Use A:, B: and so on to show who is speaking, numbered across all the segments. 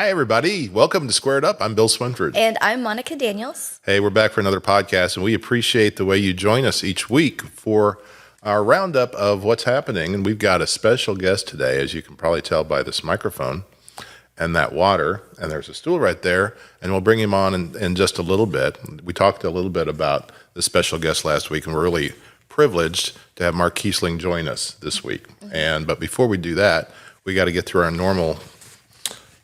A: Hi, everybody. Welcome to Squared Up. I'm Bill Swinford.
B: And I'm Monica Daniels.
A: Hey, we're back for another podcast, and we appreciate the way you join us each week for our roundup of what's happening. And we've got a special guest today, as you can probably tell by this microphone and that water. And there's a stool right there, and we'll bring him on in just a little bit. We talked a little bit about the special guest last week, and we're really privileged to have Mark Kiesling join us this week. But before we do that, we got to get through our normal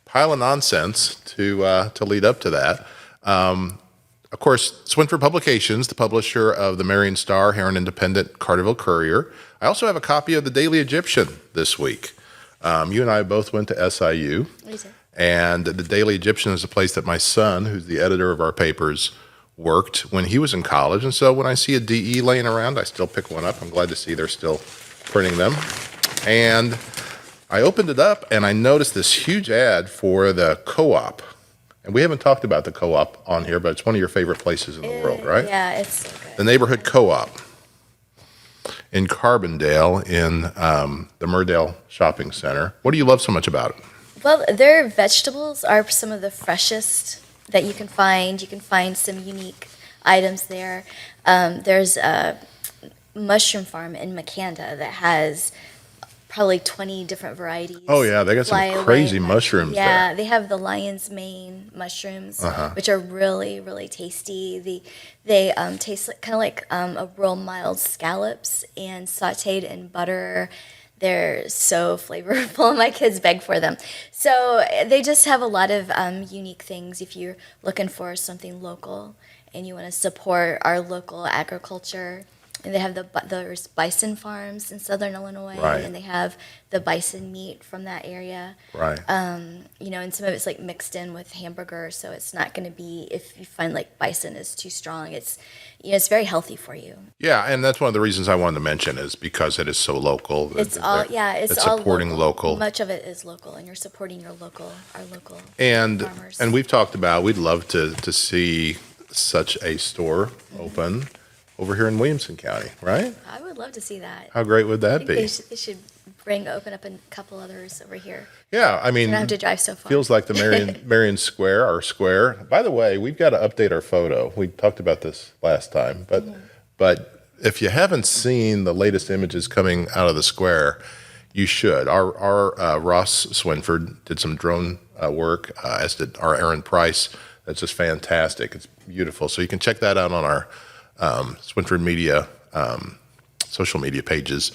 A: pile of nonsense to lead up to that. Of course, Swinford Publications, the publisher of the Marion Star, Heron Independent, Carterville Courier. I also have a copy of the Daily Egyptian this week. You and I both went to SIU.
B: We did.
A: And the Daily Egyptian is a place that my son, who's the editor of our papers, worked when he was in college. And so when I see a DE laying around, I still pick one up. I'm glad to see they're still printing them. And I opened it up, and I noticed this huge ad for the co-op. And we haven't talked about the co-op on here, but it's one of your favorite places in the world, right?
B: Yeah, it's so good.
A: The neighborhood co-op in Carbondale in the Murdale Shopping Center. What do you love so much about it?
B: Well, their vegetables are some of the freshest that you can find. You can find some unique items there. There's a mushroom farm in Makanda that has probably 20 different varieties.
A: Oh, yeah, they got some crazy mushrooms there.
B: Yeah, they have the lion's mane mushrooms, which are really, really tasty. They taste kind of like a real mild scallops and sautéed in butter. They're so flavorful. My kids beg for them. So they just have a lot of unique things if you're looking for something local and you want to support our local agriculture. And they have there's bison farms in southern Illinois,
A: right.
B: And they have the bison meat from that area.
A: Right.
B: And some of it's like mixed in with hamburger, so it's not going to be, if you find like bison is too strong, it's very healthy for you.
A: Yeah, and that's one of the reasons I wanted to mention is because it is so local.
B: It's all
A: supporting local.
B: Much of it is local, and you're supporting our local farmers.
A: And we've talked about we'd love to see such a store open over here in Williamson County, right?
B: I would love to see that.
A: How great would that be?
B: They should open up a couple others over here.
A: Yeah, I mean,
B: you don't have to drive so far.
A: Feels like the Marion Square, our square. By the way, we've got to update our photo. We talked about this last time, but if you haven't seen the latest images coming out of the square, you should. Our Ross Swinford did some drone work, as did our Aaron Price. That's just fantastic. It's beautiful. So you can check that out on our Swinford Media social media pages,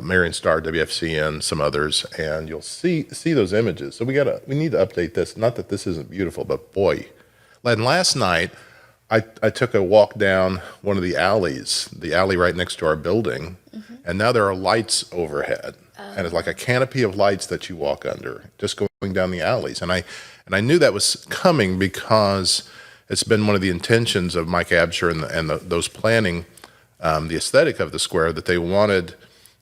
A: Marion Star, WFCN, some others, and you'll see those images. So we need to update this. Not that this isn't beautiful, but boy. And last night, I took a walk down one of the alleys, the alley right next to our building, and now there are lights overhead, and it's like a canopy of lights that you walk under, just going down the alleys. And I knew that was coming because it's been one of the intentions of Mike Absher and those planning the aesthetic of the square, that they wanted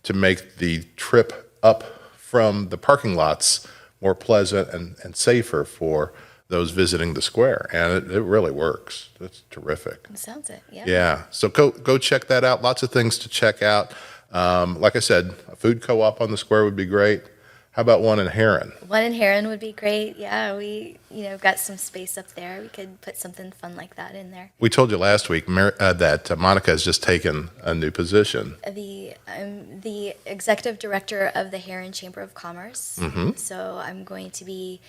A: to make the trip up from the parking lots more pleasant and safer for those visiting the square. And it really works. It's terrific.
B: It sounds it, yeah.
A: Yeah, so go check that out. Lots of things to check out. Like I said, a food co-op on the square would be great. How about one in Heron?
B: One in Heron would be great. Yeah, we got some space up there. We could put something fun like that in there.
A: We told you last week that Monica has just taken a new position.
B: I'm the executive director of the Heron Chamber of Commerce. So I'm going to be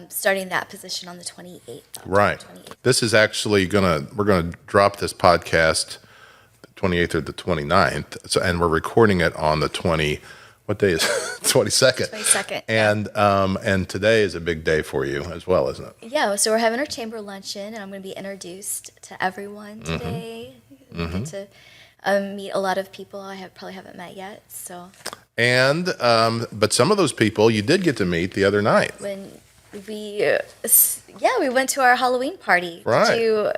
B: starting that position on the 28th.
A: Right.
B: 28th.
A: This is actually we're gonna drop this podcast the 28th or the 29th. So, and we're recording it on the what day is it? 22nd.
B: 22nd.
A: And today is a big day for you as well, isn't it?
B: Yeah, so we're having our chamber luncheon, and I'm going to be introduced to everyone today. Get to meet a lot of people I probably haven't met yet. So. And
A: but some of those people you did get to meet the other night.
B: When we went to our Halloween party.
A: Right.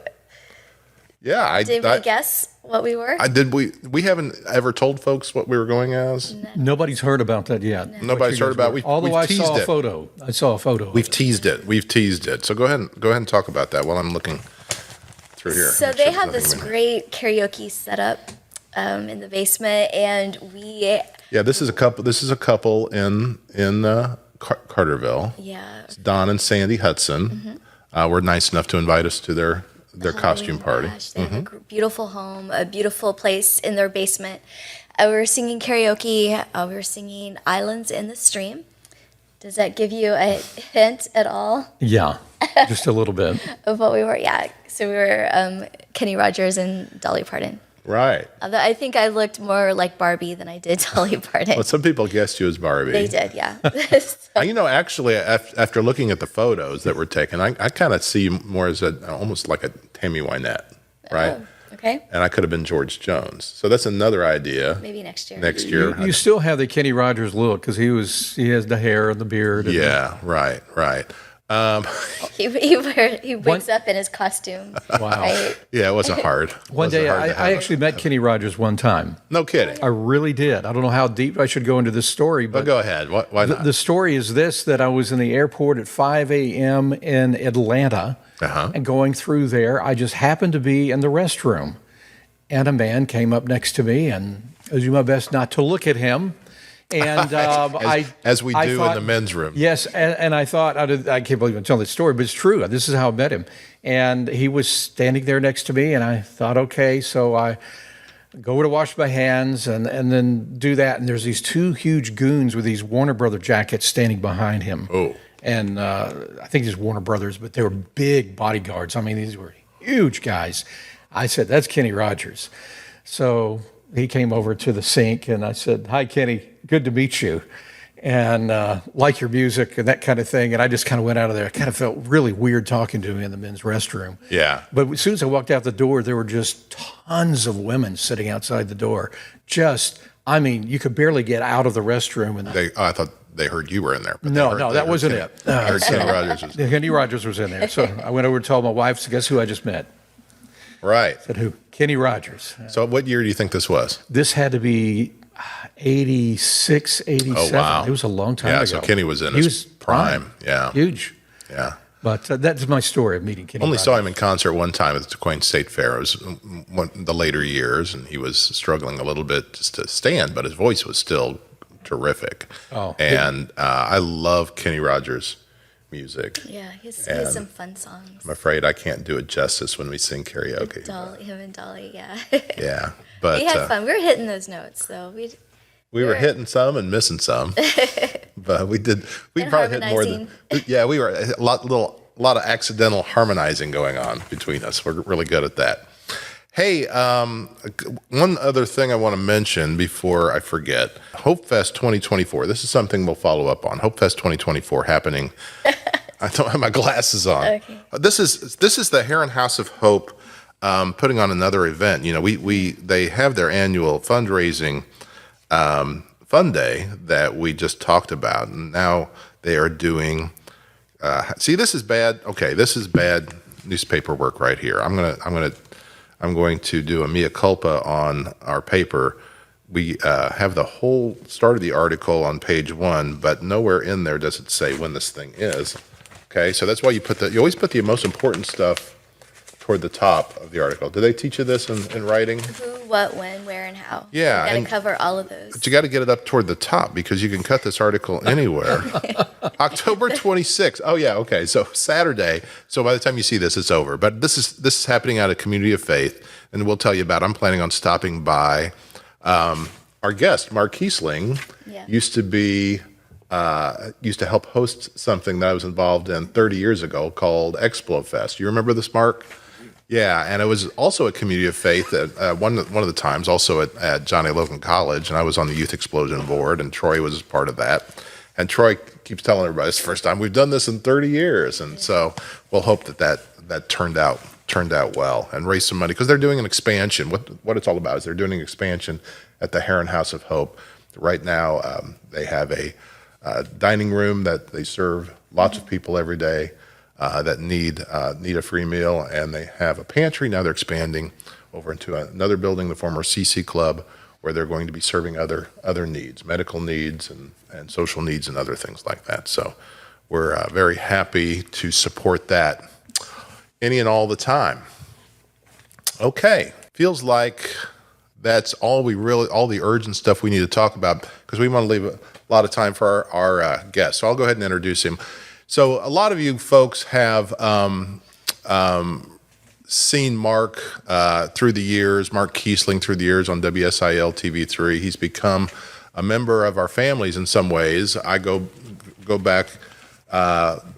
A: Did
B: we guess what we were?
A: We haven't ever told folks what we were going as.
B: No.
C: Nobody's heard about that yet.
A: Nobody's heard about it.
C: Although I saw a photo.
A: We've teased it. So go ahead and talk about that while I'm looking through here.
B: So they have this great karaoke setup in the basement, and we.
A: Yeah, this is a couple in Carterville.
B: Yeah.
A: Don and Sandy Hudson were nice enough to invite us to their costume party.
B: Gosh, they have a beautiful home, a beautiful place in their basement. We were singing karaoke. We were singing Islands in the Stream. Does that give you a hint at all
C: Yeah, just a little bit.
B: of what we were? Yeah. So we were Kenny Rogers and Dolly Parton.
A: Right.
B: Although I think I looked more like Barbie than I did Dolly Parton.
A: Well, some people guessed you as Barbie.
B: They did, yeah.
A: Actually, after looking at the photos that were taken, I kind of see you more as almost like a Tammy Wynette, right?
B: Oh, okay.
A: And I could have been George Jones. So that's another idea.
B: Maybe next year.
A: Next year.
C: You still have the Kenny Rogers look because he has the hair and the beard. And
A: Yeah, right.
B: He wakes up in his costume.
C: Wow.
B: Right?
A: Yeah, it wasn't hard.
C: One day, I actually met Kenny Rogers one time.
A: No kidding.
C: I really did. I don't know how deep I should go into this story,
A: But
C: but
A: go ahead. Why not?
C: the story is this, that I was in the airport at 5 a.m. in Atlanta, and going through there, I just happened to be in the restroom, and a man came up next to me, and I was doing my best not to look at him. And
A: as we
C: I
A: do
C: thought,
A: in the men's room.
C: Yes, and I thought, I can't believe I'm telling this story, but it's true. This is how I met him. And he was standing there next to me, and I thought, okay, so I go to wash my hands and then do that. And there's these two huge goons with these Warner Brother jackets standing behind him.
A: Oh.
C: And I think these Warner Brothers, but they were big bodyguards. I mean, these were huge guys. I said, that's Kenny Rogers. So he came over to the sink, and I said, hi, Kenny, good to meet you, and like your music and that kind of thing. And I just kind of went out of there. I kind of felt really weird talking to him in the men's restroom.
A: Yeah.
C: But as soon as I walked out the door, there were just tons of women sitting outside the door. You could barely get out of the restroom. And
A: I thought they heard you were in there. But
C: that wasn't it.
A: I heard Kenny Rogers was
C: Kenny Rogers was in there. So I went over and told my wife, so guess who I just met?
A: Right.
C: I said, who? Kenny Rogers.
A: So what year do you think this was?
C: This had to be 86, 87.
A: Oh, wow.
C: It was a long time ago.
A: Yeah, so Kenny was in
C: He
A: his prime. Yeah.
C: Huge.
A: Yeah.
C: But that's my story of meeting Kenny
A: Only
C: Rogers.
A: saw him in concert one time at the Queen State Fair. It was the later years, and he was struggling a little bit just to stand, but his voice was still terrific.
C: Oh.
A: And I love Kenny Rogers' music.
B: Yeah, he has some fun songs.
A: I'm afraid I can't do it justice when we sing karaoke.
B: Him and Dolly, yeah.
A: Yeah, but
B: We had fun. We were hitting those notes, though.
A: we were hitting some and missing some, but we
B: And
A: probably hit more than. Yeah, we were a lot of accidental harmonizing going on between us. We're really good at that. Hey, one other thing I want to mention before I forget. Hope Fest 2024. This is something we'll follow up on. Hope Fest 2024 happening. I don't have my glasses on.
B: Okay.
A: This is the Heron House of Hope putting on another event. You know, they have their annual fundraising fun day that we just talked about, and now they are doing. See, this is bad. Okay, this is bad newspaper work right here. I'm going to do a mea culpa on our paper. We have the whole start of the article on page 1, but nowhere in there does it say when this thing is. Okay, so that's why you always put the most important stuff toward the top of the article. Do they teach you this in writing?
B: Who, what, when, where, and how.
A: Yeah,
B: You
A: and-
B: got to cover all of those.
A: But you got to get it up toward the top because you can cut this article anywhere. October 26th. Oh yeah, okay. So Saturday. So by the time you see this, it's over. But this is happening at a Community of Faith, and we'll tell you about. I'm planning on stopping by. Our guest, Mark Kiesling,
B: Yeah.
A: used to help host something that I was involved in 30 years ago called Explo Fest. You remember this, Mark? Yeah, and it was also a Community of Faith at one of the times, also at John A. Logan College, and I was on the Youth Explosion Board, and Troy was part of that. And Troy keeps telling everybody it's the first time we've done this in 30 years, and so we'll hope that turned out well and raised some money because they're doing an expansion. What it's all about is they're doing an expansion at the Heron House of Hope. Right now, they have a dining room that they serve lots of people every day. That need a free meal, and they have a pantry. Now they're expanding over into another building, the former CC Club, where they're going to be serving other needs, medical needs and social needs and other things like that. So we're very happy to support that any and all the time. Okay, feels like that's all the urgent stuff we need to talk about because we want to lot of time for our guest. So I'll go ahead and introduce him. So a lot of you folks have seen Mark through the years, Mark Kiesling through the years on WSIL TV3. He's become a member of our families in some ways. I go back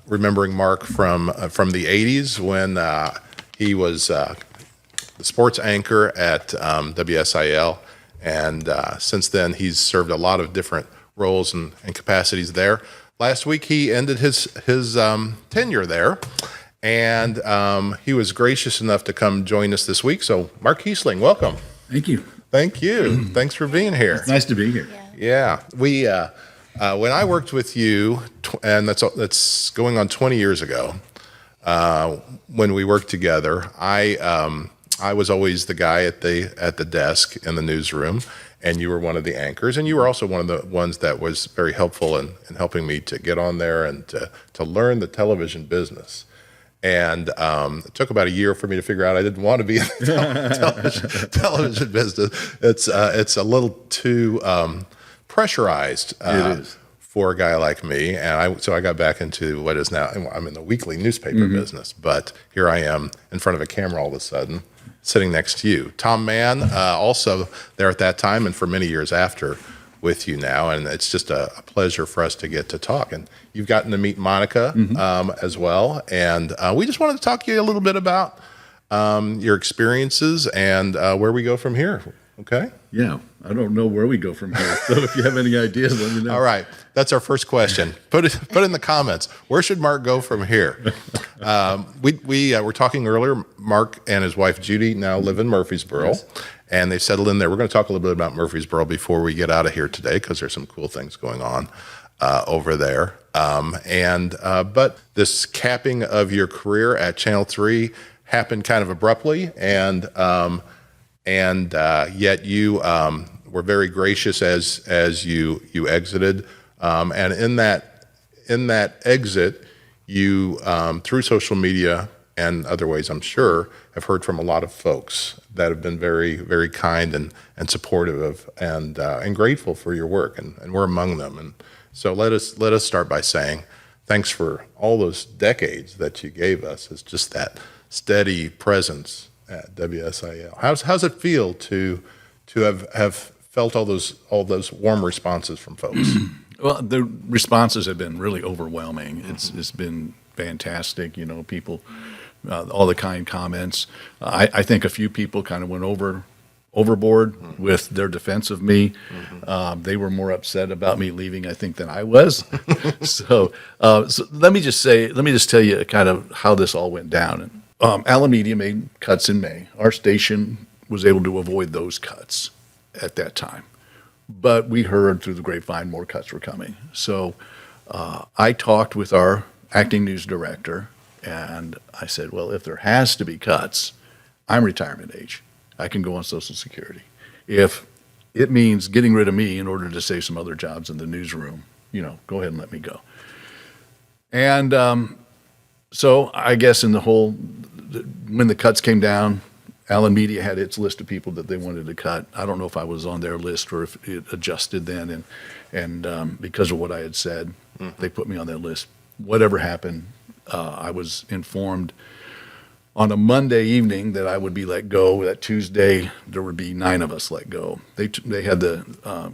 A: remembering Mark from the 80s when he was the sports anchor at WSIL, and since then he's served a lot of different roles and capacities there. Last week he ended his tenure there, and he was gracious enough to come join us this week. So Mark Kiesling, welcome.
D: Thank you.
A: Thank you. Thanks for being here.
D: It's nice to be here.
A: Yeah, we when I worked with you, and that's going on 20 years ago. When we worked together, I was always the guy at the desk in the newsroom, and you were one of the anchors, and you were also one of the ones that was very helpful in helping me to get on there and to learn the television business. And it took about a year for me to figure out I didn't want to be in the television business. It's a little too pressurized
D: It is.
A: for a guy like me, and so I got back into what is now, I'm in the weekly newspaper business, but here I am in front of a camera all of a sudden, sitting next to you. Tom Mann, also there at that time and for many years after, with you now, and it's just a pleasure for us to get to talk. And you've gotten to meet Monica as well, and we just wanted to talk to you a little bit about your experiences and where we go from here. Okay?
D: Yeah, I don't know where we go from here. So if you have any ideas, let me know.
A: All right, that's our first question. Put in the comments. Where should Mark go from here? We were talking earlier. Mark and his wife Judy now live in Murfreesboro,
D: Yes.
A: and they've settled in there. We're going to talk a little bit about Murfreesboro before we get out of here today, because there's some cool things going on over there. But this capping of your career at Channel 3 happened kind of abruptly, and yet you were very gracious as you exited, and in that exit, you through social media and other ways, I'm sure, have heard from a lot of folks that have been very, very kind and supportive of and grateful for your work, and we're among them. And so let us start by saying thanks for all those decades that you gave us as just that steady presence at WSIL. How's it feel to have felt all those warm responses from folks?
D: Well, the responses have been really overwhelming. It's been fantastic. You know, people, all the kind comments. I think a few people kind of went overboard with their defense of me. They were more upset about me leaving, I think, than I was. So let me just tell you kind of how this all went down. Allen Media made cuts in May. Our station was able to avoid those cuts at that time. But we heard through the grapevine more cuts were coming. So I talked with our acting news director, and I said, well, if there has to be cuts, I'm retirement age. I can go on Social Security. If it means getting rid of me in order to save some other jobs in the newsroom, go ahead and let me go. And so I guess when the cuts came down, Allen Media had its list of people that they wanted to cut. I don't know if I was on their list or if it adjusted then, and because of what I had said, they put me on that list. Whatever happened, I was informed on a Monday evening that I would be let go. That Tuesday, there would be 9 of us let go. They had the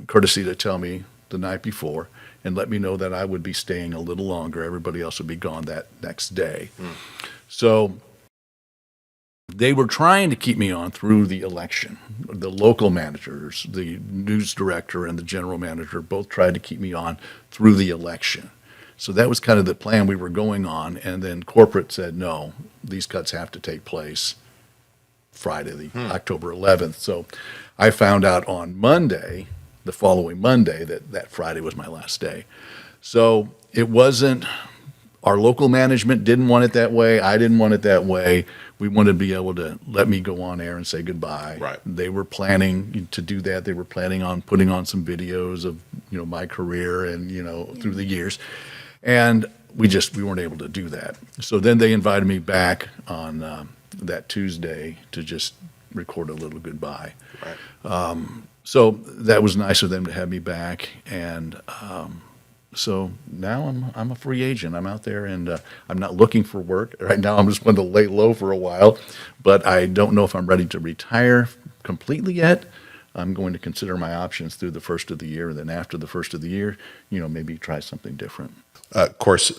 D: courtesy to tell me the night before and let me know that I would be staying a little longer. Everybody else would be gone that next day. So they were trying to keep me on through the election. The local managers, the news director and the general manager both tried to keep me on through the election. So that was kind of the plan we were going on. And then corporate said, no, these cuts have to take place Friday, October 11th. So I found out on Monday, the following Monday, that Friday was my last day. So it wasn't, our local management didn't want it that way. I didn't want it that way. We wanted to be able to let me go on air and say goodbye. Right. They were planning to do that. They were planning on putting on some videos of, my career and, through the years. And we weren't able to do that. So then they invited me back on that Tuesday to just record a little goodbye. Right. So that was nice of them to have me back, and so now I'm a free agent. I'm out there, and I'm not looking for work right now. I'm just going to lay low for a while, but I don't know if I'm ready to retire completely yet. I'm going to consider my options through the first of the year, and then after the first of the year, maybe try something different.
A: Of course,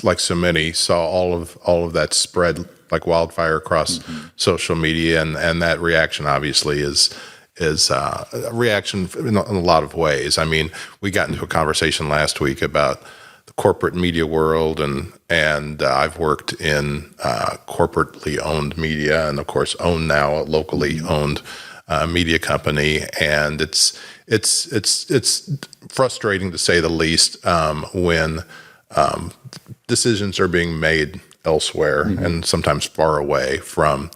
A: like so many, saw all of that spread like wildfire across social media, and that reaction obviously is a reaction in a lot of ways. I mean, we got into a conversation last week about the corporate media world, and I've worked in corporately owned media, and of course own now a locally owned media company, and it's frustrating to say the least when decisions are being made elsewhere and sometimes far away from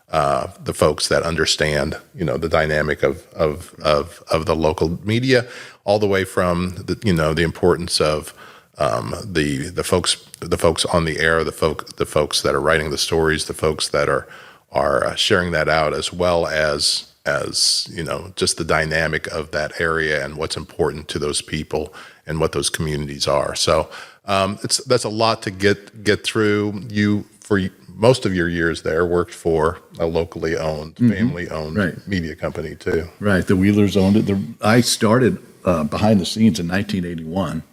A: the folks that understand, the dynamic of the local media, all the way from the importance of the folks on the air, the folks that are writing the stories, the folks that are sharing that out, as well as just the dynamic of that area and what's important to those people and what those communities are. So that's a lot to get through. You, for most of your years there, worked for a locally owned, family-owned media company too.
D: Right, the Wheelers owned it. I started behind the scenes in 1981,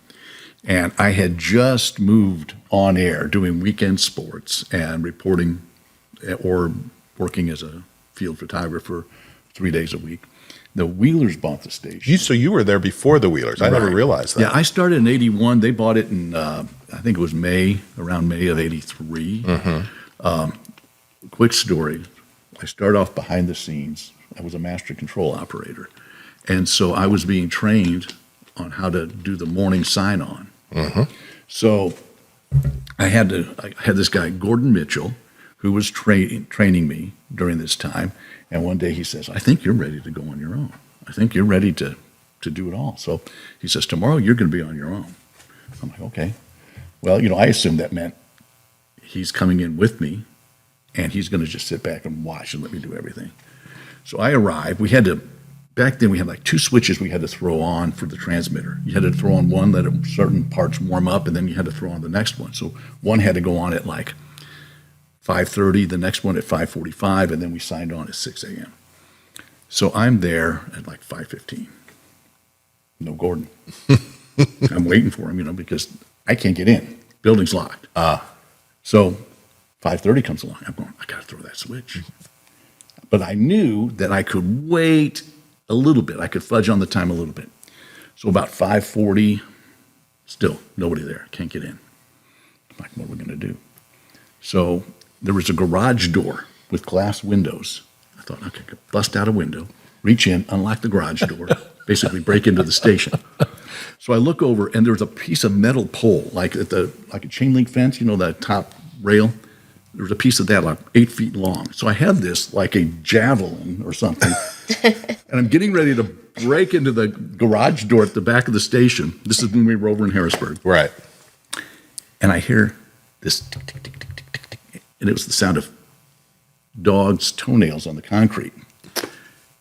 D: and I had just moved on air doing weekend sports and reporting or working as a field photographer 3 days a week. The Wheelers bought the station.
A: So you were there before the Wheelers. I never realized that.
D: Yeah, I started in 81. They bought it in, I think it was around May of 83. Quick story. I started off behind the scenes. I was a master control operator. And so I was being trained on how to do the morning sign-on. So I had this guy, Gordon Mitchell, who was training me during this time. And one day he says, I think you're ready to go on your own. I think you're ready to do it all. So he says, tomorrow you're going to be on your own. I'm like, okay. Well, I assumed that meant he's coming in with me and he's going to just sit back and watch and let me do everything. So I arrived. Back then we had like two switches we had to throw on for the transmitter. You had to throw on one, let certain parts warm up, and then you had to throw on the next one. So one had to go on at like 5:30, the next one at 5:45, and then we signed on at 6 a.m. So I'm there at like 5:15. No Gordon. I'm waiting for him, because I can't get in. Building's locked. So 5:30 comes along. I'm going, I got to throw that switch. But I knew that I could wait a little bit. I could fudge on the time a little bit. So about 5:40, still nobody there. Can't get in. I'm like, what are we going to do? So there was a garage door with glass windows. I thought, okay, I could bust out a window, reach in, unlock the garage door, basically break into the station. So I look over, and there's a piece of metal pole, like a chain link fence, that top rail. There was a piece of that, like 8 feet long. So I have this like a javelin or something, and I'm getting ready to break into the garage door at the back of the station. This is when we were over in Harrisburg.
A: Right.
D: And I hear this tick, tick, tick, tick, tick, tick, tick. And it was the sound of dogs' toenails on the concrete.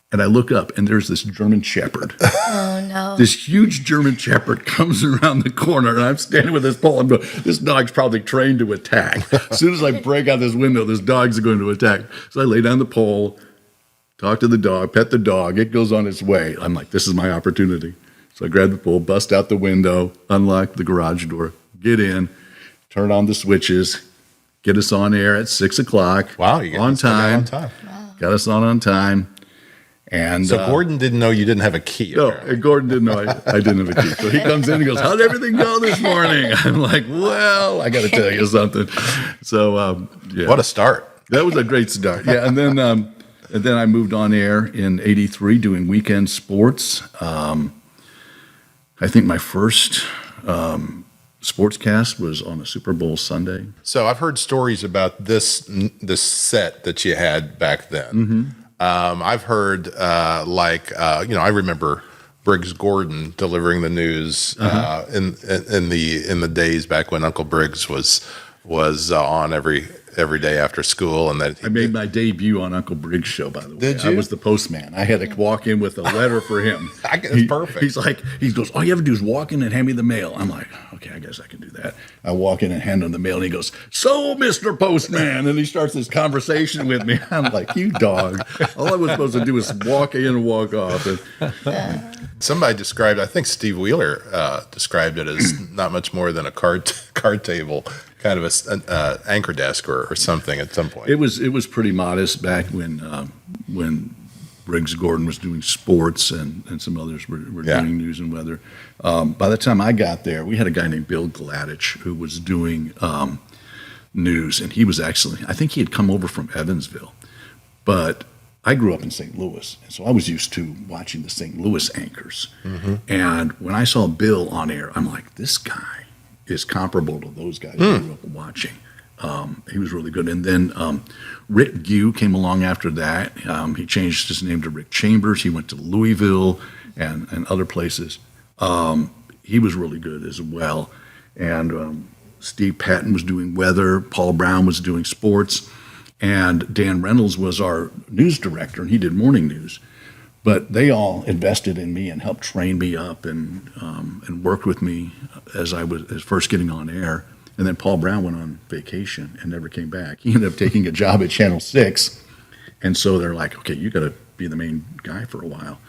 D: And I look up, and there's this German Shepherd.
B: Oh, no.
D: This huge German Shepherd comes around the corner, and I'm standing with this pole. I'm going, this dog's probably trained to attack. As soon as I break out this window, this dog's going to attack. So I lay down the pole, talk to the dog, pet the dog. It goes on its way. I'm like, this is my opportunity. So I grab the pole, bust out the window, unlock the garage door, get in, turn on the switches, get us on air at 6 o'clock.
A: Wow, you
D: on time.
A: On time.
B: Wow.
D: Got us on time. And
A: So Gordon didn't know you didn't have a key.
D: no,
A: apparently.
D: and Gordon didn't know I didn't have a key. So he comes in and goes, how'd everything go this morning? I'm like, well, I got to tell you something. So, yeah.
A: What a start.
D: That was a great start. Yeah, and then I moved on air in '83 doing weekend sports. I think my first sportscast was on a Super Bowl Sunday.
A: So I've heard stories about this set that you had back then. I've heard I remember Briggs Gordon delivering the news in the days back when Uncle Briggs was on every every day after school, and that
D: I made my debut on Uncle Briggs' show, by the way.
A: Did
D: I
A: you?
D: was the postman. I had to walk in with a letter for him.
A: It's perfect.
D: He goes, all you have to do is walk in and hand me the mail. I'm like, okay, I guess I can do that. I walk in and hand him the mail, and he goes, so, Mr. Postman, and he starts this conversation with me. I'm like, you dog. All I was supposed to do was walk in and walk off. And
A: Somebody described, I think Steve Wheeler described it as not much more than a card table, kind of an anchor desk or something at some point.
D: it was pretty modest back when Briggs Gordon was doing sports and some others were
A: Yeah.
D: doing news and weather. By the time I got there, we had a guy named Bill Gladich who was doing news, and he was excellent. I think he had come over from Evansville, but I grew up in St. Louis, and so I was used to watching the St. Louis anchors. And when I saw Bill on air, I'm like, this guy is comparable to those guys I grew up watching. He was really good. And then Rick Gue came along after that. He changed his name to Rick Chambers. He went to Louisville and other places. He was really good as well. And Steve Patton was doing weather. Paul Brown was doing sports. And Dan Reynolds was our news director, and he did morning news. But they all invested in me and helped train me up and worked with me as I was first getting on air. And then Paul Brown went on vacation and never came back. He ended up taking a job at Channel 6. And so they're like, okay, you got to be the main guy for a while.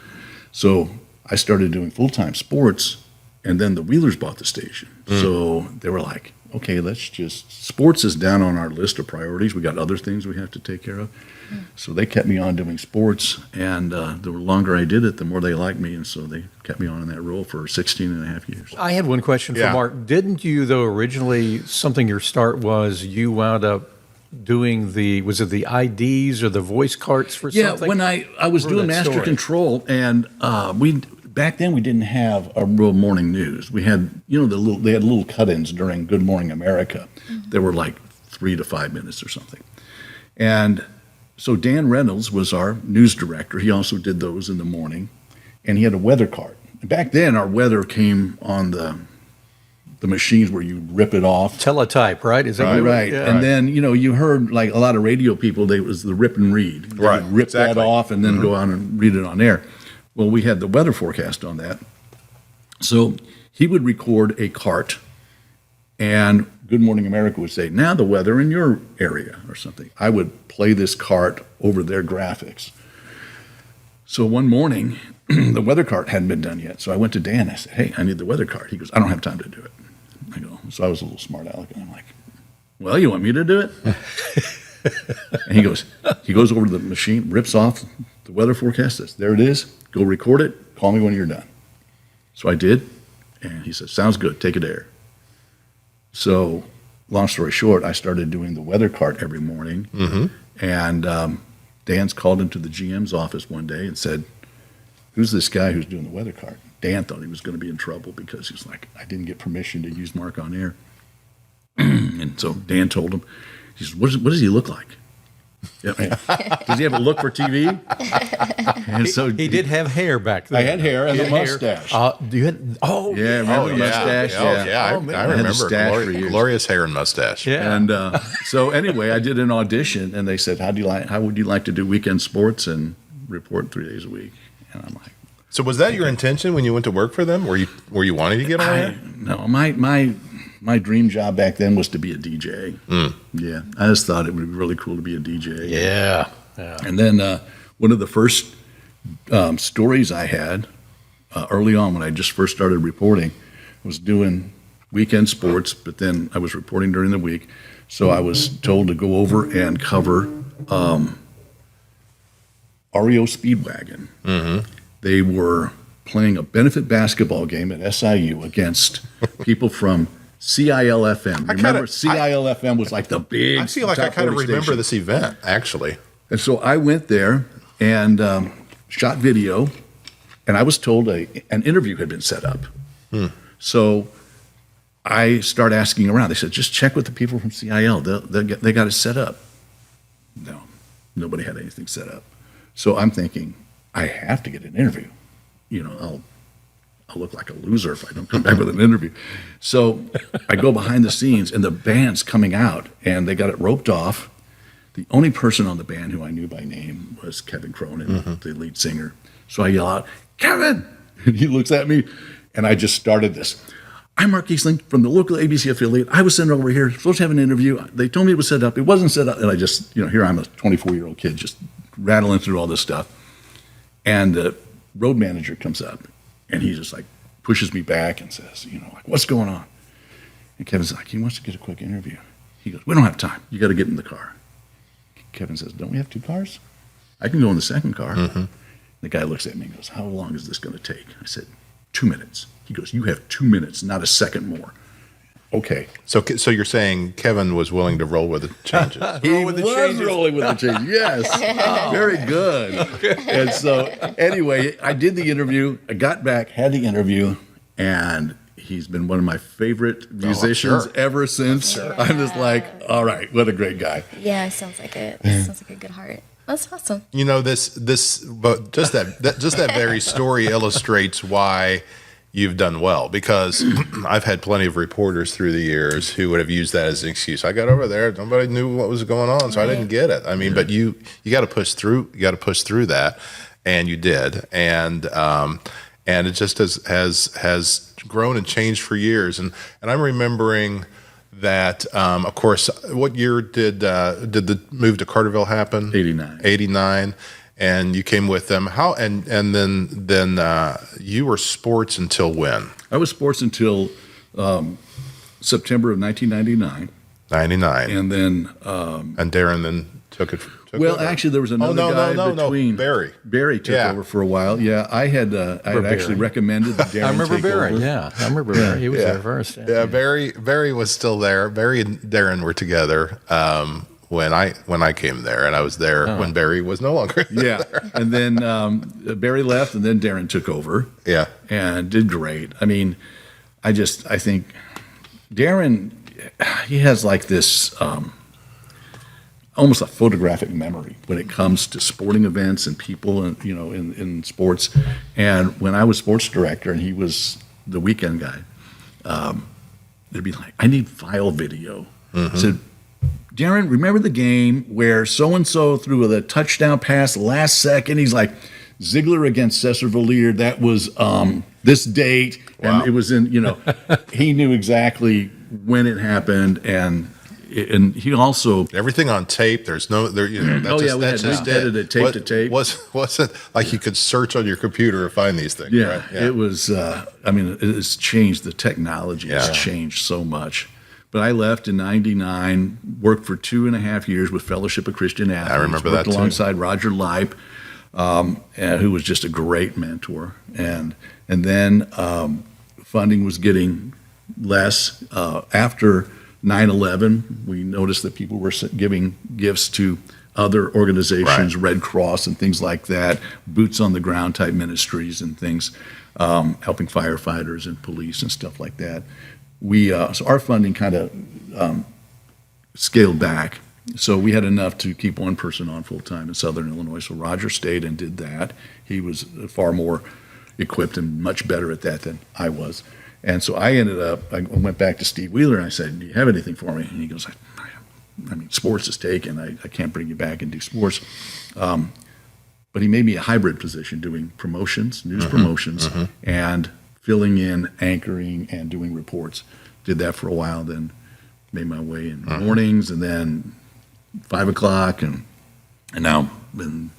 D: So I started doing full-time sports, and then the Wheelers bought the station. So they were like, okay, sports is down on our list of priorities. We got other things we have to take care of. So they kept me on doing sports, and the longer I did it, the more they liked me, and so they kept me on in that role for 16 and a half years.
C: I had one question
A: Yeah.
C: for Mark. Didn't you, though, originally, something your start was you wound up doing was it the IDs or the voice carts for
D: Yeah,
C: something?
D: when I was
C: Remember
D: doing
C: that
D: Master
C: story.
D: Control, and back then we didn't have a real morning news. We had, they had little cut-ins during Good Morning America. They were like 3 to 5 minutes or something. And so Dan Reynolds was our news director. He also did those in the morning, and he had a weather cart. And back then, our weather came on the machines where you rip it off.
C: Teletype, right? Is that what
D: Right.
C: Yeah.
D: And then, you heard like a lot of radio people, it was the rip and read. They
A: Right,
D: would rip
A: exactly.
D: that off and then go on and read it on air. Well, we had the weather forecast on that. So he would record a cart, and Good Morning America would say, now the weather in your area or something. I would play this cart over their graphics. So one morning, the weather cart hadn't been done yet. So I went to Dan. I said, hey, I need the weather cart. He goes, I don't have time to do it. I go, so I was a little smart aleck. And I'm like, well, you want me to do it? And he goes over to the machine, rips off the weather forecast. Says, there it is. Go record it. Call me when you're done. So I did. And he said, sounds good. Take it to air. So long story short, I started doing the weather cart every morning. And Dan's called into the GM's office one day and said, who's this guy who's doing the weather cart? Dan thought he was going to be in trouble because he was like, I didn't get permission to use Mark on air. And so Dan told him, he says, what does he look like? Does he have a look for TV? And so
C: He did have hair back then.
D: I had hair and
C: He
D: a
C: had
D: mustache.
C: You had,
D: Yeah, remember the mustache?
A: I
D: man. I had a
A: remember
D: stash for years.
A: glorious hair and mustache.
C: Yeah.
D: And so anyway, I did an audition, and they said, how would you like to do weekend sports and report 3 days a week? And I'm like,
A: So was that your intention when you went to work for them? Were you wanting to get on air?
D: no, my dream job back then was to be a DJ. Yeah, I just thought it would be really cool to be a DJ.
C: Yeah.
D: And then one of the first stories I had early on when I just first started reporting was doing weekend sports, but then I was reporting during the week. So I was told to go over and cover REO Speedwagon. They were playing a benefit basketball game at SIU against people from CILFM. Remember, CILFM was like the big.
A: I feel like I
D: top
A: kind of
D: 40
A: remember
D: station.
A: this event, actually.
D: And so I went there and shot video, and I was told an interview had been set up. So I start asking around. They said, just check with the people from CIL. They got it set up. No, nobody had anything set up. So I'm thinking, I have to get an interview. I'll I'll look like a loser if I don't come back with an interview. So I go behind the scenes, and the band's coming out, and they got it roped off. The only person on the band who I knew by name was Kevin Cronin, the lead singer. So I yell out, "Kevin!" And he looks at me, and I just started this. "I'm Mark Kiesling from the local ABC affiliate. I was sent over here, supposed to have an interview. They told me it was set up. It wasn't set up." And I just, here I'm a 24-year-old kid just rattling through all this stuff. And the road manager comes up, and he just like pushes me back and says, like, "What's going on?" And Kevin's like, "He wants to get a quick interview." He goes, "We don't have time. You got to get in the car." Kevin says, "Don't we have 2 cars? I can go in the second car." The guy looks at me and goes, "How long is this going to take?" I said, 2 minutes. He goes, "You have 2 minutes, not a second more." Okay.
A: So you're saying Kevin was willing to roll with the changes?
D: He was rolling with the change. Yes. Very good. And so anyway, I did the interview. I got back, had the interview, and he's been one of my favorite musicians ever since. I'm just like, all right, what a great guy.
B: Yeah, sounds like it. Sounds like a good heart. That's awesome.
A: But just that very story illustrates why you've done well, because I've had plenty of reporters through the years who would have used that as an excuse. I got over there, nobody knew what was going on, so I didn't get it. I mean, but you got to push through. You got to push through that, and you did. And it just has grown and changed for years. And I'm remembering that, of course, what year did the move to Carterville happen?
D: 89.
A: 89. And you came with them. How and then you were sports until when?
D: I was sports until September of 1999.
A: 99.
D: And then
A: and Darren then took
D: well,
A: over.
D: actually, there was another guy between.
A: Barry.
D: Barry took over for a while. Yeah, I had actually recommended that Darren
C: I remember
D: take
C: Barry.
D: over.
C: Yeah, I remember Barry. He was there first.
A: Yeah, Barry was still there. Barry and Darren were together when I came there, and I was there when Barry was no longer there.
D: Yeah, and then Barry left, and then Darren took over.
A: Yeah,
D: and did great. I mean, I think Darren, he has like this almost a photographic memory when it comes to sporting events and people, and in sports. And when I was sports director and he was the weekend guy, they'd be like, "I need file video." I said, "Darren, remember the game where so-and-so threw a touchdown pass last second?" He's like, "Ziegler against Cesar Valier, that was this date."
A: Wow.
D: And it was in, he knew exactly when it happened. And he also...
A: Everything on tape, there's no... That's
D: we edited tape to tape.
A: Wasn't like you could search on your computer and find these things,
D: Yeah,
A: right?
D: it was, it's changed. The technology has changed so much. But I left in 99, worked for 2.5 years with Fellowship of Christian Athletes.
A: I remember that, too.
D: Worked alongside Roger Leip, who was just a great mentor. And then funding was getting less. After 9/11, we noticed that people were giving gifts to other organizations, Red Cross and things like that, boots on the ground type ministries and things, helping firefighters and police and stuff like that. So our funding kind of scaled back. So we had enough to keep one person on full time in Southern Illinois. So Roger stayed and did that. He was far more equipped and much better at that than I was. And so I went back to Steve Wheeler and I said, "Do you have anything for me?" And he goes, I mean, sports is taken. I can't bring you back and do sports. But he made me a hybrid position doing promotions, news promotions, and filling in, anchoring, and doing reports. Did that for a while, then made my way in the mornings, and then 5 o'clock, and now been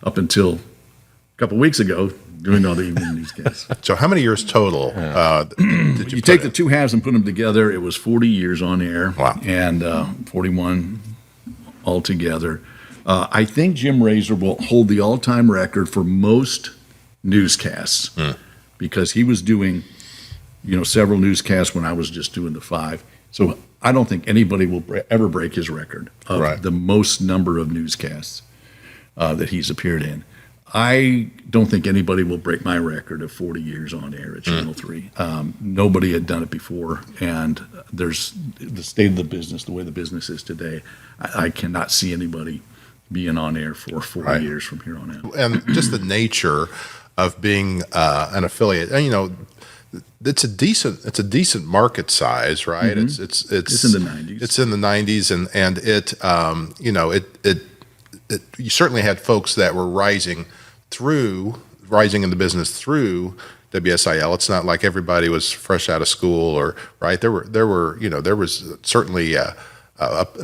D: up until a couple weeks ago doing all the evening newscasts.
A: So how many years total did you
D: take the two halves and put them together, it was 40 years on air.
A: Wow.
D: And 41 altogether. I think Jim Razor will hold the all-time record for most newscasts because he was doing, several newscasts when I was just doing the 5. So I don't think anybody will ever break his record of the most number of newscasts that he's appeared in. I don't think anybody will break my record of 40 years on air at Channel 3. Nobody had done it before, and there's the state of the business, the way the business is today. I cannot see anybody being on air for 40 years from here on out.
A: And just the nature of being an affiliate. And, it's a decent market size, right?
D: It's in the 90s.
A: It's in the 90s, and you certainly had folks that were rising in the business through WSIL. It's not like everybody was fresh out of school, or right. There was certainly it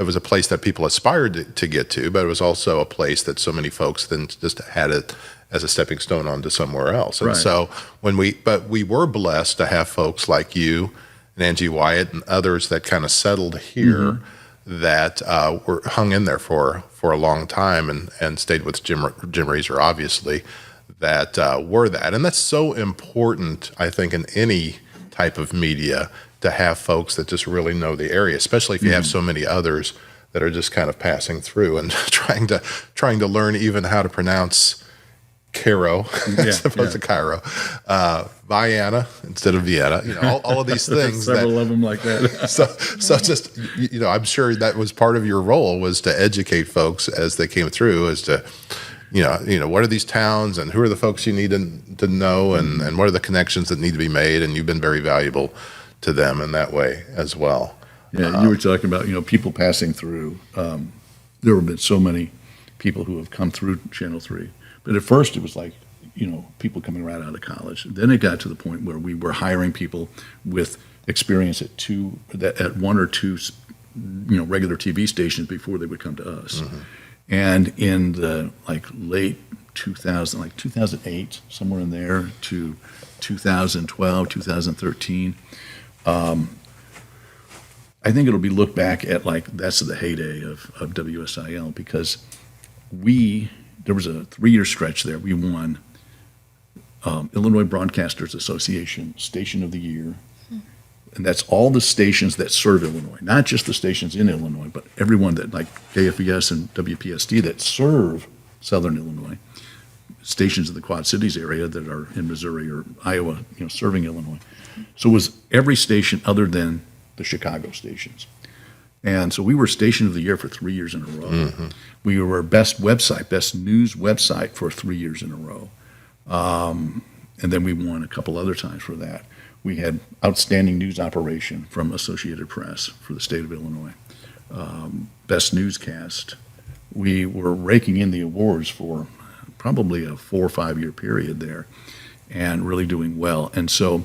A: was a place that people aspired to get to, but it was also a place that so many folks then just had it as a stepping stone onto somewhere else. And
D: Right.
A: so we were blessed to have folks like you and Angie Wyatt and others that kind of settled here, that were hung in there for a long time, and stayed with Jim Reeser, obviously, that were that. And that's so important, I think, in any type of media, to have folks that just really know the area, especially if you have so many others that are just kind of passing through and trying to learn even how to pronounce Cairo as opposed to Cairo, Vienna instead of Vienna. All of these things.
D: Several of them like that.
A: So just, I'm sure that was part of your role, was to educate folks as they came through, as to, what are these towns, and who are the folks you need to know, and what are the connections that need to be made, and you've been very valuable to them in that way as well.
D: Yeah, you were talking about, people passing through. There have been so many people who have come through Channel 3. But at first it was like, people coming right out of college. Then it got to the point where we were hiring people with experience at one or two, regular TV stations before they would come to us. And in the late 2000, 2008, somewhere in there, to 2012, 2013, I think it'll be looked back at that's the heyday of WSIL, because there was a 3-year stretch there. We won Illinois Broadcasters Association Station of the Year. And that's all the stations that serve Illinois, not just the stations in Illinois, but everyone that, like KFES and WPST, that serve Southern Illinois, stations in the Quad Cities area that are in Missouri or Iowa, serving Illinois. So it was every station other than the Chicago stations. And so we were Station of the Year for 3 years in a row. We were best news website for 3 years in a row. And then we won a couple other times for that. We had outstanding news operation from Associated Press for the state of Illinois. Best newscast. We were raking in the awards for probably a 4 or 5 year period there, and really doing well. And so,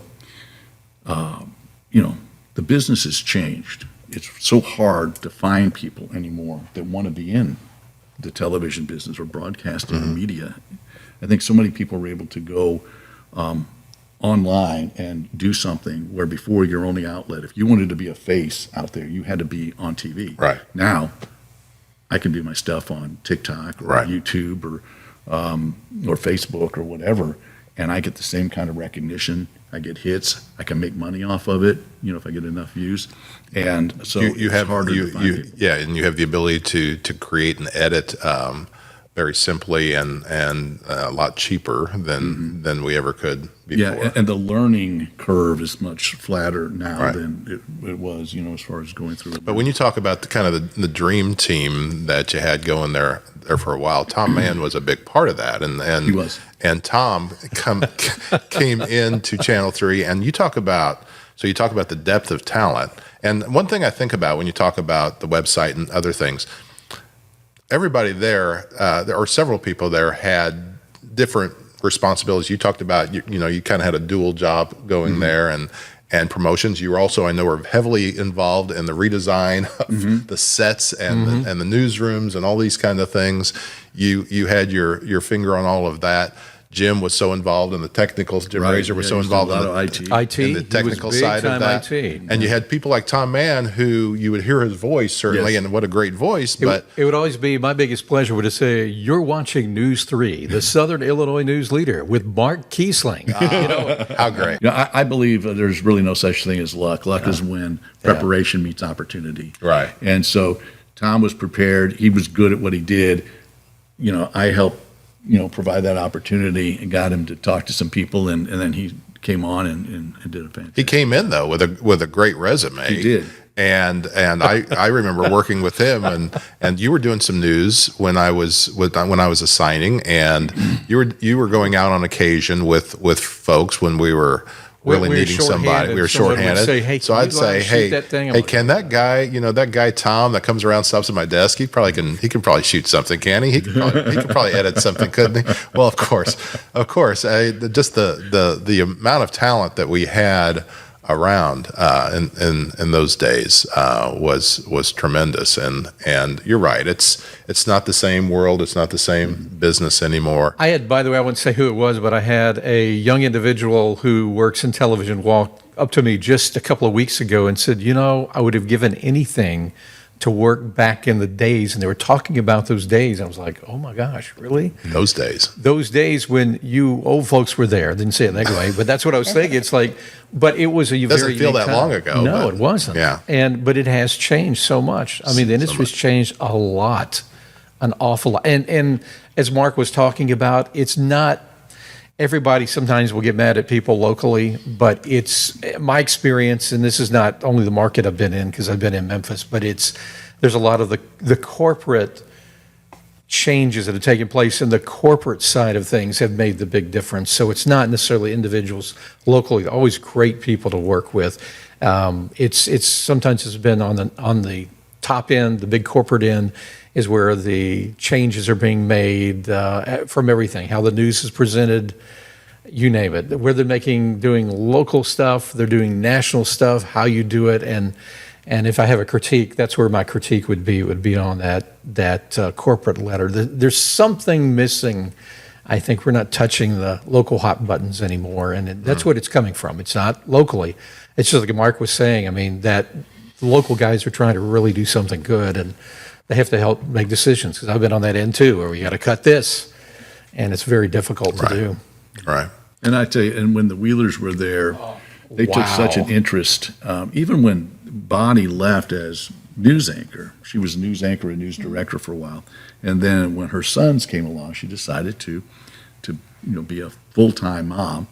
D: the business has changed. It's so hard to find people anymore that want to be in the television business or broadcasting or media. I think so many people were able to go online and do something where before your only outlet, if you wanted to be a face out there, you had to be on TV.
A: Right.
D: Now, I can do my stuff on TikTok or YouTube or Facebook or whatever, and I get the same kind of recognition. I get hits. I can make money off of it, if I get enough views. And so
A: you have
D: harder to find people.
A: Yeah, and you have the ability to create and edit very simply and a lot cheaper than we ever could before.
D: Yeah, and the learning curve is much flatter now than it was, as far as going through it.
A: But when you talk about the dream team that you had going there for a while, Tom Mann was a big part of that, and
D: He was.
A: And Tom came into Channel 3, and you talk about the depth of talent. And one thing I think about when you talk about the website and other things, everybody there are several people there had different responsibilities. You talked about you kind of had a dual job going there, and promotions. You were also, I know, were heavily involved in the redesign of the sets and the newsrooms and all these kind of things. You had your finger on all of that. Jim was so involved in the technicals. Jim Razor was so involved in the technical side of that.
C: IT.
A: And you had people like Tom Mann, who you would hear his voice, certainly, and what a great voice. But
C: it would always be my biggest pleasure to say, you're watching News 3, the Southern Illinois news leader, with Mark Kiesling.
A: how great.
D: I believe there's really no such thing as luck. Luck is when preparation meets opportunity.
A: Right.
D: And so Tom was prepared. He was good at what he did. I helped provide that opportunity and got him to talk to some people, and then he came on and did a fantastic.
A: He came in though with a great resume.
D: He did.
A: And I remember working with him, and you were doing some news when I was assigning, and you were going out on occasion with folks when we were really
C: We were
A: needing somebody. We were
C: Someone would
A: shorthanded.
C: say, "Hey,
A: so
C: can
A: I'd
C: you go out
A: say,
C: and shoot
A: hey,
C: that thing?" I'm
A: hey,
C: like,
A: can that guy Tom that comes around, stops at my desk, he can probably shoot something, can he? He could probably edit something, couldn't he? Well, of course. Just the amount of talent that we had around in those days was tremendous, and you're right. It's not the same world. It's not the same business anymore.
C: By the way, I wouldn't say who it was, but I had a young individual who works in television walk up to me just a couple of weeks ago and said, I would have given anything to work back in the days. And they were talking about those days. I was like, oh my gosh, really?
A: Those days.
C: Those days when you old folks were there. Didn't say it that way, but that's what I was thinking. It's like, but it was a very
A: Doesn't feel
C: unique
A: that
C: time.
A: long ago.
C: No,
A: but,
C: it wasn't.
A: Yeah.
C: But it has changed so much. I mean, the industry's changed a lot, an awful lot. And as Mark was talking about, it's not, everybody sometimes will get mad at people locally, but it's my experience, and this is not only the market I've been in because I've been in Memphis, but there's a lot of the corporate changes that have taken place in the corporate side of things have made the big difference. So it's not necessarily individuals locally, always great people to work with. It's sometimes it's been on the top end, the big corporate end is where the changes are being made from everything, how the news is presented, you name it. Where they're doing local stuff, they're doing national stuff, how you do it, and if I have a critique, that's where my critique would be. It would be on that corporate letter. There's something missing. I think we're not touching the local hot buttons anymore, and that's what it's coming from. It's not locally. It's just like Mark was saying. I mean, that the local guys are trying to really do something good, and they have to help make decisions, because I've been on that end too, where we got to cut this, and it's very difficult to do.
A: Right.
D: And I tell you, and when the Wheelers were there, they took such an interest. Even when Bonnie left as news anchor, she was news anchor and news director for a while, and then when her sons came along, she decided to be a full-time mom,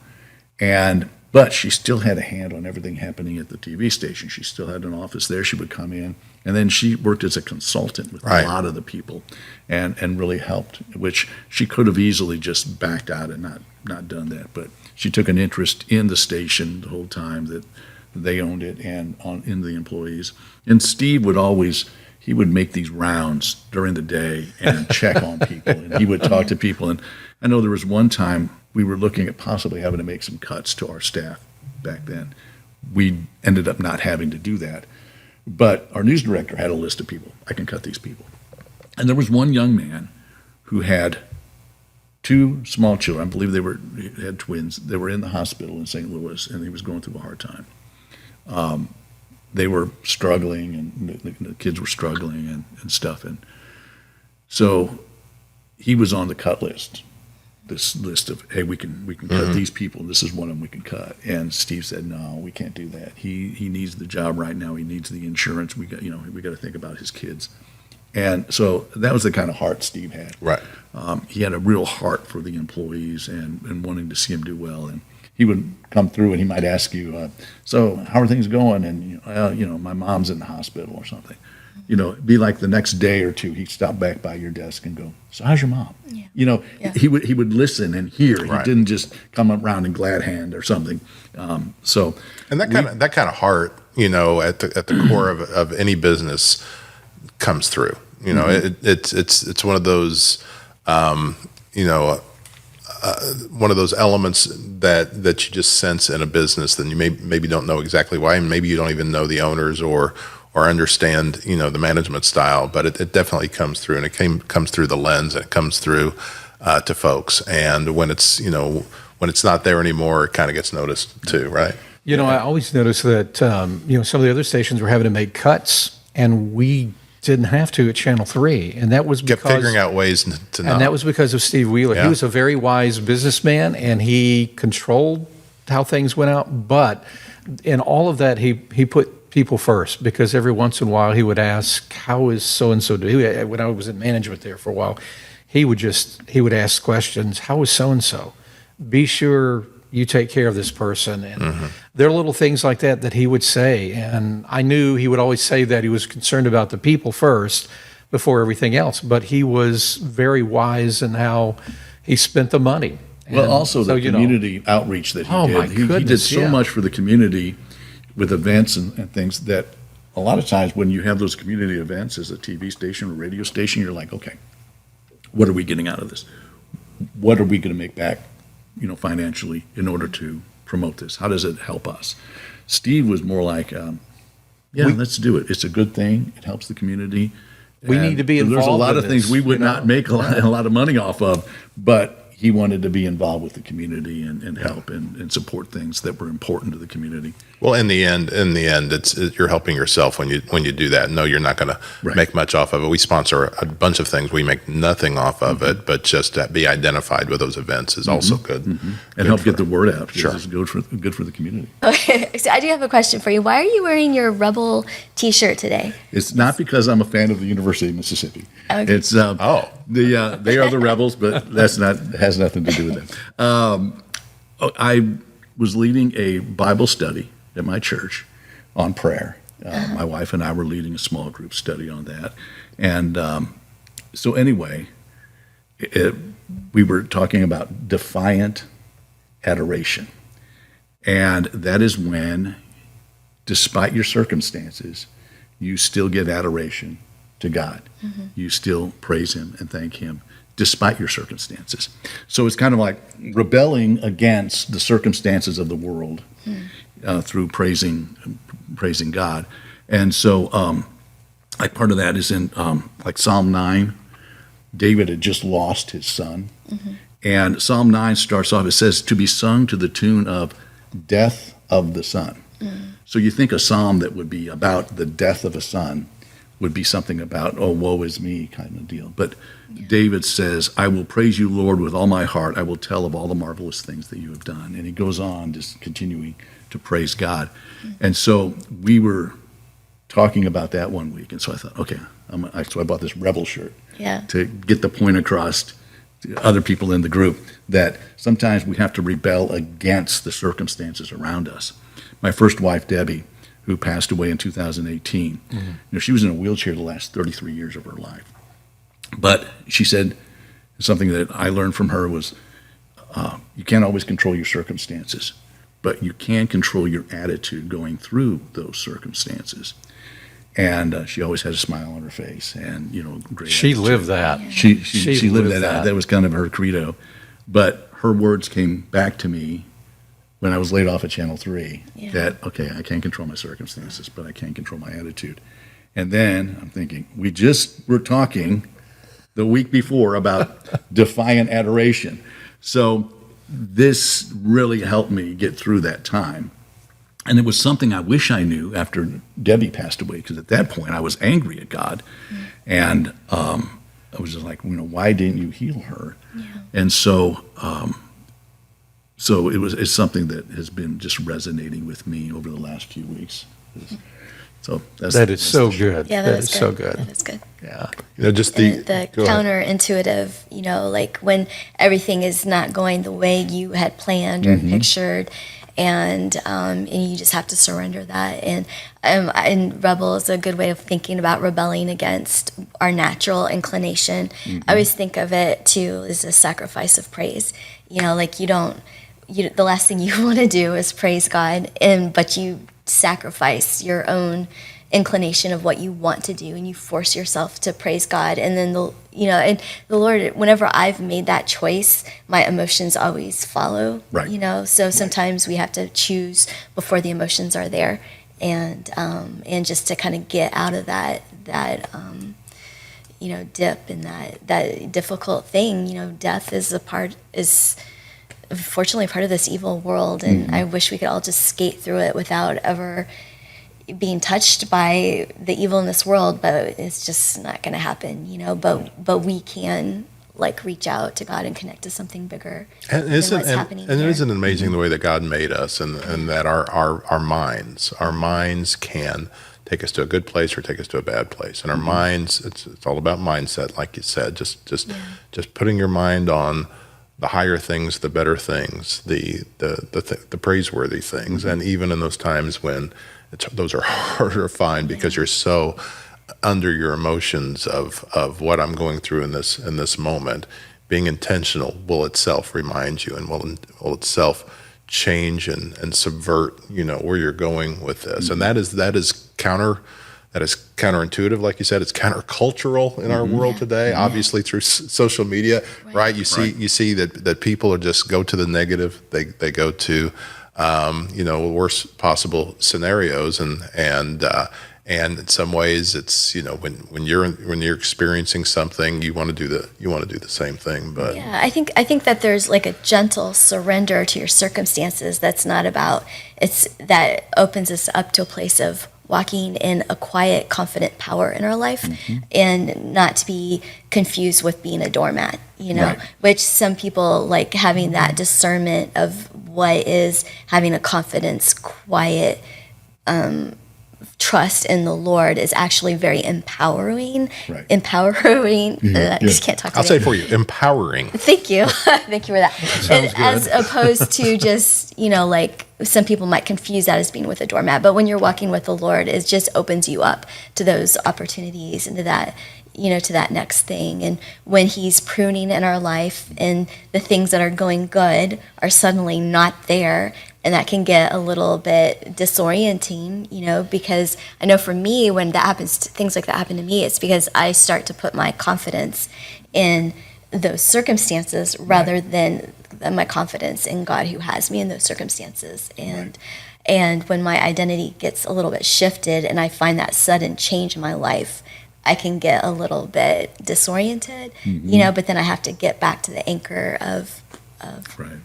D: but she still had a hand on everything happening at the TV station. She still had an office there. She would come in, and then she worked as a consultant with a lot of the people, and really helped, which she could have easily just backed out and not done that. But she took an interest in the station the whole time that they owned it, and in the employees. And Steve he would make these rounds during the day and check on people, and he would talk to people. And I know there was one time we were looking at possibly having to make some cuts to our staff back then. We ended up not having to do that. But our news director had a list of people. I can cut these people. And there was one young man who had two small children. I believe they had twins. They were in the hospital in St. Louis, and he was going through a hard time. They were struggling, and the kids were struggling and stuff. And so he was on the cut list. This list of, hey, we can cut these people. This is one of them we can cut. And Steve said, no, we can't do that. He needs the job right now. He needs the insurance. We got to think about his kids. And so that was the kind of heart Steve had.
A: Right.
D: He had a real heart for the employees and wanting to see them do well. And he would come through and he might ask you, so how are things going? And my mom's in the hospital or something. It'd be like the next day or two, he'd stop back by your desk and go, so how's your mom?
B: Yeah.
D: He would listen and hear.
A: Right.
D: He didn't just come around in glad hand or something.
A: And that kind of heart, at the core of any business comes through. It's one of those, one of those elements that you just sense in a business that you maybe don't know exactly why, and maybe you don't even know the owners or understand, the management style, but it definitely comes through, and it comes through the lens, and it comes through to folks. And when it's not there anymore, it kind of gets noticed too, right?
C: I always notice that, some of the other stations were having to make cuts, and we didn't have to at Channel 3. And that was because
A: kept figuring out ways to not.
C: And that was because of Steve Wheeler.
A: Yeah.
C: He was a very wise businessman, and he controlled how things went out. But in all of that, he put people first, because every once in a while he would ask, how is so-and-so doing? When I was in management there for a while, he would ask questions. How is so-and-so? Be sure, you take care of this person. And there are little things like that he would say. And I knew he would always say that he was concerned about the people first before everything else. But he was very wise in how he spent the money.
D: Well,
C: And
D: also
C: so,
D: the
C: you know,
D: community outreach that he
C: Oh,
D: did.
C: my
D: He did
C: goodness,
D: so
C: yeah.
D: much for the community with events and things that a lot of times when you have those community events as a TV station or radio station, you're like, okay, what are we getting out of this? What are we going to make back, financially in order to promote this? How does it help us? Steve was more like, let's do it. It's a good thing. It helps the community.
C: We need to be
D: There's a
C: involved
D: lot
C: in
D: of things
C: this,
D: we would
C: you know?
D: not make a lot of money off of, but he wanted to be involved with the community and help and support things that were important to the community.
A: Well, in the end, you're helping yourself when you do that. No, you're not going to
D: Right.
A: make much off of it. We sponsor a bunch of things. We make nothing off of it, but just to be identified with those events is also good.
D: And help get the word out. because
A: Sure.
D: It's good for the community.
B: Okay, so I do have a question for you. Why are you wearing your Rebel T-shirt today?
D: It's not because I'm a fan of the University of Mississippi.
B: Okay.
D: It's they are the rebels, but has nothing to do with them. I was leading a Bible study at my church on prayer. My wife and I were leading a small group study on that, and so anyway, we were talking about defiant adoration, and that is when, despite your circumstances, you still give adoration to God. You still praise Him and thank Him despite your circumstances. So it's kind of like rebelling against the circumstances of the world through praising God. And so like part of that is in like Psalm 9. David had just lost his son. And Psalm 9 starts off, it says, to be sung to the tune of death of the son. So you think a psalm that would be about the death of a son would be something about, oh, woe is me kind of deal. But David says, I will praise you, Lord, with all my heart. I will tell of all the marvelous things that you have done. And he goes on just continuing to praise God. And so we were talking about that one week. And so I thought, okay, so I bought this Rebel shirt to get the point across to other people in the group that sometimes we have to rebel against the circumstances around us. My first wife, Debbie, who passed away in 2018, she was in a wheelchair the last 33 years of her life. But she said something that I learned from her was, you can't always control your circumstances, but you can control your attitude going through those circumstances. And she always had a smile on her face, and great.
C: She
D: attitude.
C: lived that.
D: She lived
C: lived
D: that out. That was kind of her credo. But her words came back to me when I was laid off at Channel 3, that, okay, I can't control my circumstances, but I can control my attitude. And then I'm thinking, we just were talking the week before about defiant adoration. So this really helped me get through that time. And it was something I wish I knew after Debbie passed away, because at that point I was angry at God. And I was just like, why didn't you heal her? And so it's something that has been just resonating with me over the last few weeks. So
C: That is so good.
B: Yeah,
C: that
B: is
C: is
B: good.
C: so good.
B: That is good.
C: Yeah.
A: Just
B: And
A: the
B: the counterintuitive, like when everything is not going the way you had planned or pictured, and you just have to surrender that. And Rebel is a good way of thinking about rebelling against our natural inclination. I always think of it too as a sacrifice of praise. Like the last thing you want to do is praise God, but you sacrifice your own inclination of what you want to do, and you force yourself to praise God. And then and the Lord, whenever I've made that choice, my emotions always follow.
D: Right.
B: So sometimes we have to choose before the emotions are there, and just to kind of get out of that dip and that difficult thing. Death is unfortunately part of this evil world, and I wish we could all just skate through it without ever being touched by the evil in this world, but it's just not going to happen, but we can reach out to God and connect to something bigger
A: And
B: than what's happening here.
A: isn't it amazing the way that God made us, and that our minds can take us to a good place or take us to a bad place. And our minds, it's all about mindset, like you said, just putting your mind on the higher things, the better things, the praiseworthy things, and even in those times when those are harder to find because you're so under your emotions of what I'm going through in this moment, being intentional will itself remind you and will itself change and subvert where you're going with this. And that is counterintuitive, like you said. It's countercultural in our world today. Obviously, through social media, right? You see that people are just go to the negative. They go to worst possible scenarios, and in some ways, it's when you're experiencing something, you want to do the same thing. But
B: yeah, I think that there's like a gentle surrender to your circumstances. That's not about that opens us up to a place of walking in a quiet, confident power in our life, and not to be confused with being a doormat,
D: Right.
B: which some people like having that discernment of what is having a confidence, quiet, trust in the Lord is actually very empowering.
D: Right.
B: Empowering. I just can't talk.
A: I'll say for you, empowering.
B: Thank you. Thank you for that.
C: Sounds good.
B: As opposed to just, like some people might confuse that as being with a doormat. But when you're walking with the Lord, it just opens you up to those opportunities and to that, to that next thing. And when He's pruning in our life and the things that are going good are suddenly not there, and that can get a little bit disorienting, because I know for me, when that happens, things like that happen to me, it's because I start to put my confidence in those circumstances rather than my confidence in God who has me in those circumstances. And when my identity gets a little bit shifted and I find that sudden change in my life, I can get a little bit disoriented, but then I have to get back to the anchor of
D: Right.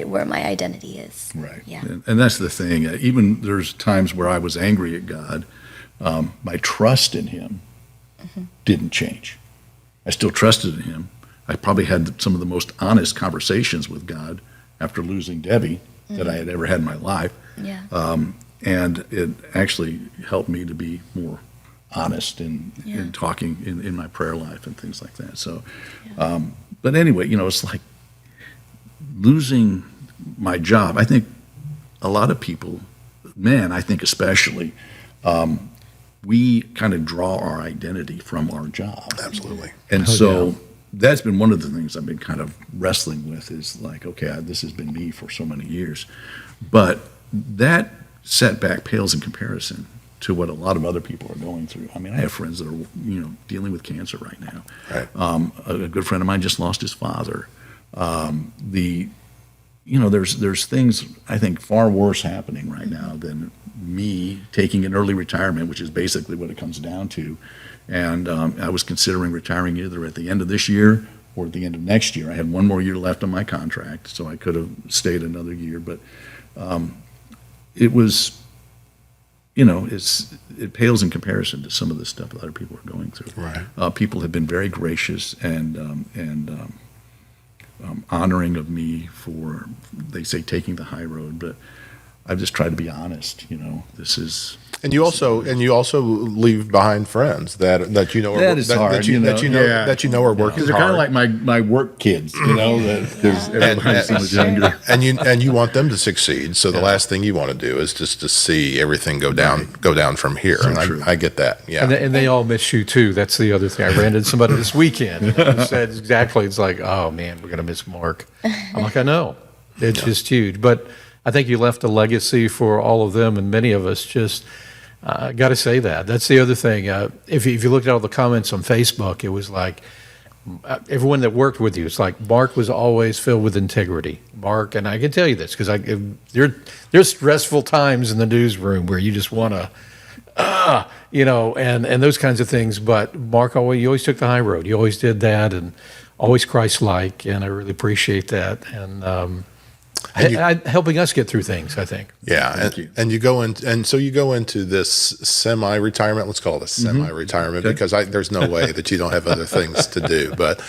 B: where my identity is.
D: Right.
B: Yeah.
D: And that's the thing. Even there's times where I was angry at God. My trust in Him didn't change. I still trusted in Him. I probably had some of the most honest conversations with God after losing Debbie that I had ever had in my life.
B: Yeah.
D: And it actually helped me to be more honest in talking in my prayer life and things like that. So, but anyway, it's like losing my job. I think a lot of people, men, I think especially, we kind of draw our identity from our job.
A: Absolutely.
D: And so that's been one of the things I've been kind of wrestling with is like, okay, this has been me for so many years. But that setback pales in comparison to what a lot of other people are going through. I mean, I have friends that are, dealing with cancer right now.
A: Right.
D: A good friend of mine just lost his father. There's things I think far worse happening right now than me taking an early retirement, which is basically what it comes down to. And I was considering retiring either at the end of this year or at the end of next year. I had one more year left on my contract, so I could have stayed another year. But it was, it pales in comparison to some of the stuff that other people are going through.
A: Right.
D: People have been very gracious and honoring of me for, they say, taking the high road, but I've just tried to be honest. This is. And
A: you also leave behind friends that
D: That is hard,
A: that you know are working
D: because they're kind of like my work kids, because everybody's so much younger.
A: and you want them to succeed. So the last thing you want to do is just to see everything go down from here.
D: So
A: and
D: true.
A: I get that. Yeah.
C: And they all miss you too. That's the other thing. I ran into somebody this weekend who said exactly, it's like, oh man, we're going to miss Mark. I'm like, I know. It's just huge. But I think you left a legacy for all of them and many of us. Just got to say that. That's the other thing. If you looked at all the comments on Facebook, it was like everyone that worked with you, it's like Mark was always filled with integrity. Mark, and I can tell you this because there's stressful times in the newsroom where you just want to, and those kinds of things. But Mark, you always took the high road. You always did that, and always Christ-like, and I really appreciate that. And helping us get through things, I think.
A: Yeah, and you go in, and so you go into this semi-retirement. Let's call it a semi-retirement because there's no way that you don't have other things to do. But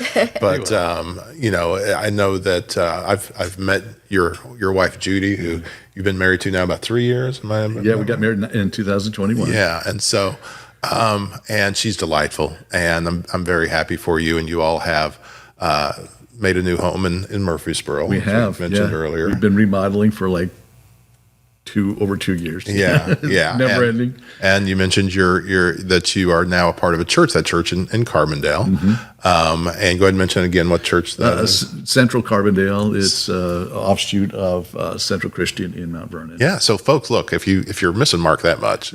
A: I know that I've met your wife Judy, who you've been married to now about 3 years.
D: Yeah, we got married in 2021.
A: Yeah, and so and she's delightful, and I'm very happy for you, and you all have made a new home in Murfreesboro.
D: We
A: which
D: have
A: mentioned earlier.
D: We've been remodeling for like over 2 years.
A: Yeah, yeah,
D: Never ending.
A: And you mentioned that you are now a part of a church, that church in Carbondale. And go ahead and mention again what church that is.
D: Central Carbondale. It's offshoot of Central Christian in Mount Vernon.
A: Yeah, so folks, look, if you're missing Mark that much,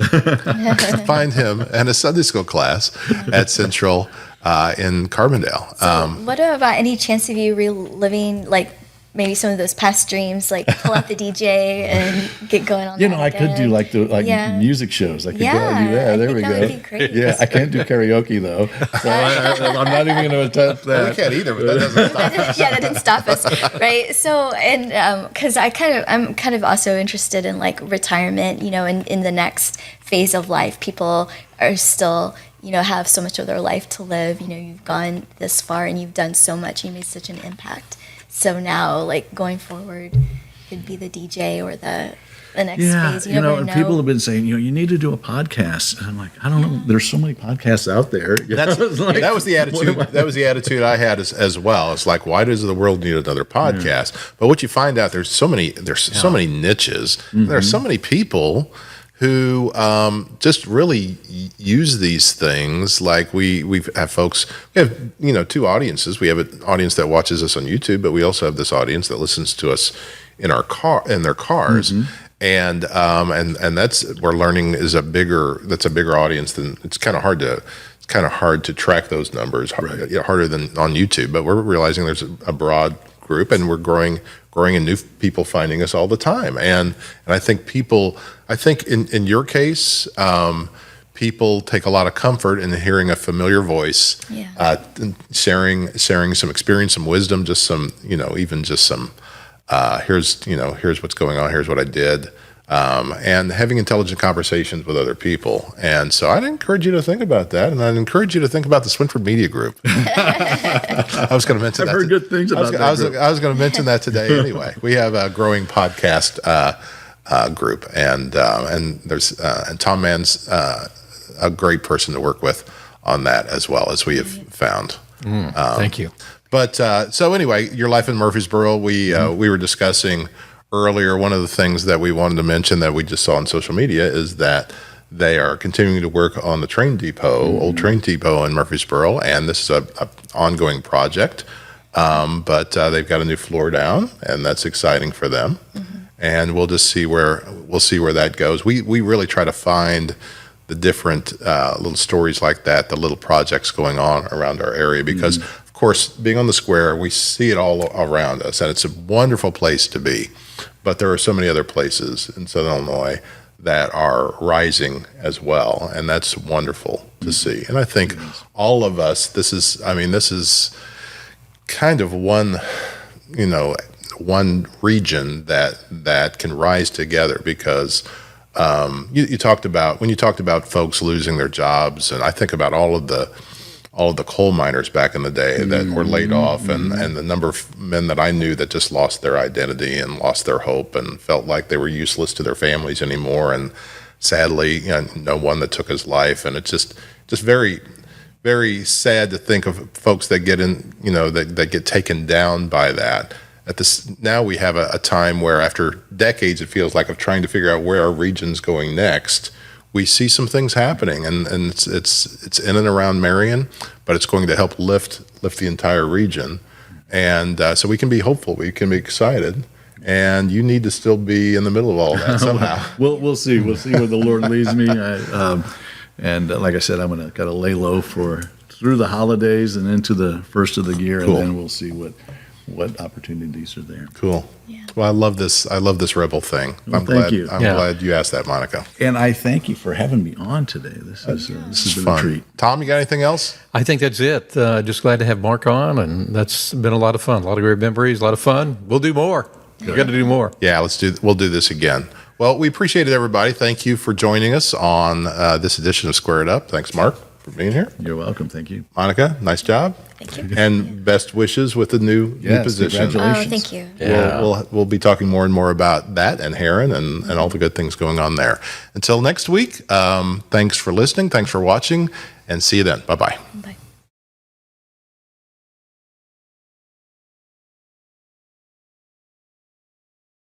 A: find him and a Sunday school class at Central in Carbondale.
B: What about any chance of you reliving, like, maybe some of those past dreams, like pull out the DJ and get going on that
D: I could do
B: again?
D: music shows. I could go and do that.
B: I
D: There
B: think
D: we
B: that
D: go.
B: would be great.
D: Yeah, I can't do karaoke though, so I'm not even going to attempt
A: Well, we
D: that.
A: can't either, but that doesn't stop.
B: Yeah, that didn't stop us, right? So, and because I'm kind of also interested in like retirement, in the next phase of life. People are still, have so much of their life to live. You've gone this far and you've done so much. You made such an impact. So now, like going forward, could be the DJ or the next phase. You never
D: and
B: know.
D: people have been saying, you need to do a podcast. And I'm like, I don't know. There's so many podcasts out there.
A: That was the attitude. That was the attitude I had as well. It's like, why does the world need another podcast? But what you find out, there's so many niches. There are so many people who just really use these things. Like we have folks, we have, two audiences. We have an audience that watches us on YouTube, but we also have this audience that listens to us in their cars. And that's, we're learning that's a bigger audience than, it's kind of hard to track those numbers, harder than on YouTube, but we're realizing there's a broad group, and we're growing and new people finding us all the time. And I think in your case, people take a lot of comfort in hearing a familiar voice, and sharing some experience, some wisdom, just some, even just some, here's what's going on, here's what I did. And having intelligent conversations with other people. And so I'd encourage you to think about that, and I'd encourage you to think about the Swinford Media Group. I was going to mention
D: I've heard good things about that group.
A: I was going to mention that today anyway. We have a growing podcast group, and there's and Tom Mann's a great person to work with on that as well, as we have found.
C: Thank you.
A: But so anyway, your life in Murfreesboro, we were discussing earlier. One of the things that we wanted to mention that we just saw on social media is that they are continuing to work on the train depot, old train depot in Murfreesboro, and this is a ongoing project. But they've got a new floor down, and that's exciting for them. And we'll see where that goes. We really try to find the different little stories like that, the little projects going on around our area, because of course, being on the square, we see it all around us, and it's a wonderful place to be. But there are so many other places in Southern Illinois that are rising as well, and that's wonderful to see. And I think all of us, this is kind of one region that can rise together, because you talked about folks losing their jobs, and I think about all of the coal miners back in the day that were laid off, and the number of men that I knew that just lost their identity and lost their hope and felt like they were useless to their families anymore. And sadly, no one that took his life. And it's just very, very sad to think of folks that get in, that get taken down by that. Now we have a time where, after decades, it feels like, of trying to figure out where our region's going next, we see some things happening, and it's in and around Marion, but it's going to help lift the entire region. And so we can be hopeful, we can be excited, and you need to still be in the middle of all that somehow.
D: We'll see where the Lord leads me. And like I said, I'm going to kind of lay low through the holidays and into the first of the year,
A: Cool.
D: And then we'll see what opportunities are there.
A: Cool.
B: Yeah.
A: Well, I love this Rebel thing.
D: Well,
A: I'm
D: thank you.
A: I'm glad you asked that, Monica.
D: And I thank you for having me on today. This has been
A: Fun.
D: a treat.
A: Tom, you got anything else?
C: I think that's it. Just glad to have Mark on, and that's been a lot of fun. A lot of great memories, a lot of fun. We'll do more. We've got to do more.
A: Yeah, we'll do this again. Well, we appreciate it, everybody. Thank you for joining us on this edition of Square It Up. Thanks, Mark, for being here.
D: You're welcome. Thank you.
A: Monica, nice job.
B: Thank you.
A: And best wishes with the new position.
D: Congratulations.
B: Oh, thank you.
C: Yeah.
A: We'll be talking more and more about that and Heron and all the good things going on there. Until next week, thanks for listening. Thanks for watching, and see you then. Bye-bye.
B: Bye.